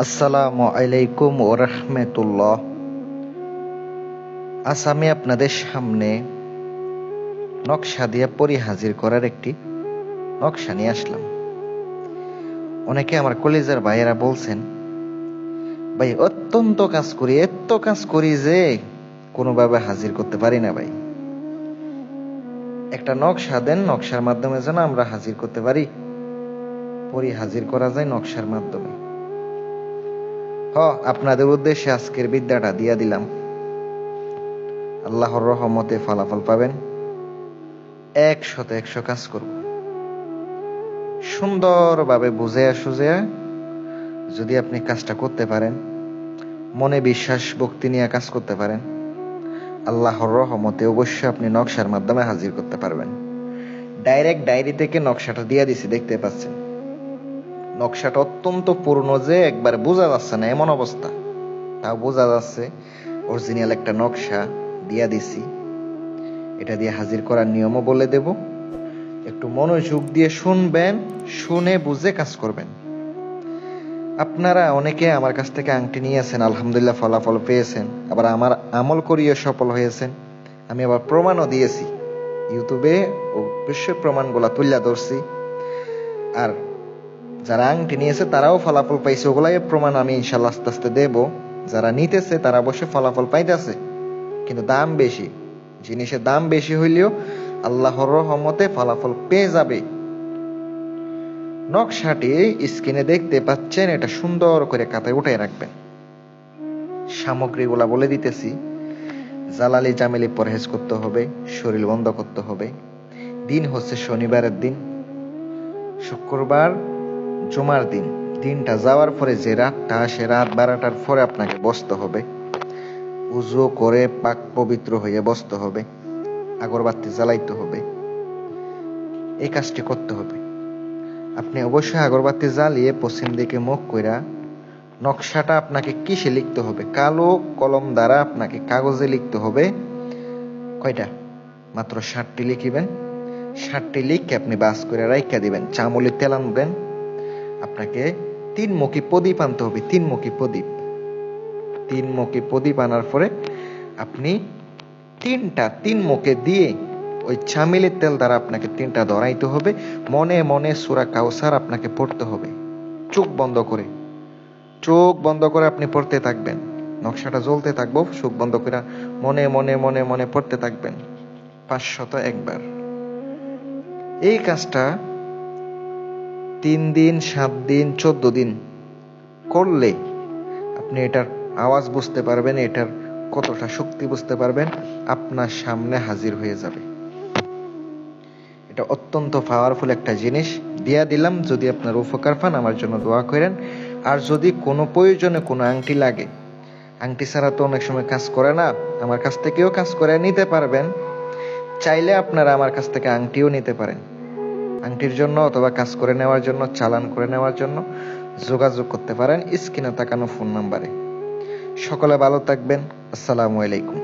আসসালামু আলাইকুম ওয়া রাহমাতুল্লাহ। আজ আমি আপনাদের সামনে নকশা দিয়ে পরী হাজির করার একটি নকশা নিয়ে আসলাম। অনেকে আমার কলেজের ভাইয়েরা বলছেন, ভাই অত্যন্ত কাজ করি, এত কাজ করি যে কোনোভাবে হাজির করতে পারি না। ভাই একটা নকশা দেন, নকশার মাধ্যমে যেন আমরা হাজির করতে পারি। পরী হাজির করা যায় নকশার মাধ্যমে। আপনাদের উদ্দেশ্যে আজকের বিদ্যাটা দিয়া দিলাম। আল্লাহর রহমতে ফলাফল পাবেন। 100 কাজ করব সুন্দরভাবে বুঝে সুঝে। যদি আপনি কাজটা করতে পারেন, মনে বিশ্বাস ভক্তি নিয়ে কাজ করতে পারেন, আল্লাহর রহমতে অবশ্যই আপনি নকশার মাধ্যমে হাজির করতে পারবেন। ডাইরেক্ট ডায়েরি থেকে নকশাটা দিয়ে দিছি, দেখতে পাচ্ছেন। নকশাটা অত্যন্ত পুরনো যে একবার বোঝা যাচ্ছে না এমন অবস্থা, তাও বোঝা যাচ্ছে অরিজিনাল একটা নকশা দিয়া দিছি। এটা দিয়ে হাজির করার নিয়মও বলে দেব। একটু মনোযোগ দিয়ে শুনবেন, শুনে বুঝে কাজ করবেন। আপনারা অনেকে আমার কাছ থেকে আংটি নিয়েছেন, আলহামদুলিল্লাহ ফলাফল পেয়েছেন, আবার আমার আমল করিয়ে সফল হয়েছেন। আমি আবার প্রমাণও দিয়েছি, ইউটিউবে অবশ্যই প্রমাণগুলা তুলে ধরছি। আর যারা আংটি নিয়েছে তারাও ফলাফল পাইছে, ওগুলাই প্রমাণ আমি ইনশাল্লাহ আস্তে আস্তে দেব। যারা নিতেছে তারা অবশ্যই ফলাফল পাইতেছে, কিন্তু দাম বেশি। জিনিসের দাম বেশি হইলেও আল্লাহর রহমতে ফলাফল পেয়ে যাবে। নকশাটি স্ক্রিনে দেখতে পাচ্ছেন, এটা সুন্দর করে খাতায় উঠাই রাখবেন। সামগ্রীগুলা বলে দিতেছি। জালালি জামেলি পরহেজ করতে হবে, শরীর বন্ধ করতে হবে। দিন হচ্ছে শনিবারের দিন, শুক্রবার জুমার দিন। দিনটা যাওয়ার পরে যে রাতটা আসে, রাত 12টার পরে আপনাকে বসতে হবে। উযু করে পাক পবিত্র হয়ে বসতে হবে, আগরবাতি জ্বালাইতে হবে। এই কাজটি করতে হবে। আপনি অবশ্যই আগরবাতি জ্বালিয়ে পশ্চিম দিকে মুখ কইরা নকশাটা আপনাকে কিসে লিখতে হবে? কালো কলম দ্বারা আপনাকে কাগজে লিখতে হবে। কয়টা? মাত্র 7টি লিখিবেন। 7টি লিখে আপনি বাস করে রাইখা দিবেন। চামুলি তেল আনবেন। আপনাকে 3-মুখী প্রদীপ আনতে হবে। 3-মুখী প্রদীপ। 3-মুখী প্রদীপ আনার পরে আপনি 3 মুখে দিয়ে ওই চামেলির তেল দ্বারা আপনাকে 3টা ধরাইতে হবে। মনে মনে সূরা কাউসার আপনাকে পড়তে হবে, চোখ বন্ধ করে। চোখ বন্ধ করে আপনি পড়তে থাকবেন। নকশাটা জ্বলতে থাকবো, চোখ বন্ধ করে মনে মনে মনে মনে পড়তে থাকবেন 501 বার। এই কাজটা 3 দিন, 7 দিন, 14 দিন করলে আপনি এটার আওয়াজ বুঝতে পারবেন, এটার কতটা শক্তি বুঝতে পারবেন। আপনার সামনে হাজির হয়ে যাবে। এটা অত্যন্ত পাওয়ারফুল একটা জিনিস দিয়া দিলাম। যদি আপনার উপকার পান, আমার জন্য দোয়া করেন। আর যদি কোনো প্রয়োজনে কোনো আংটি লাগে, আংটি ছাড়া তো অনেক সময় কাজ করে না, আমার কাছ থেকেও কাজ করে নিতে পারবেন। চাইলে আপনারা আমার কাছ থেকে আংটিও নিতে পারেন। আংটির জন্য অথবা কাজ করে নেওয়ার জন্য, চালান করে নেওয়ার জন্য যোগাযোগ করতে পারেন স্ক্রিনে তাকানো ফোন নাম্বারে। সকলে ভালো থাকবেন। আসসালামু আলাইকুম।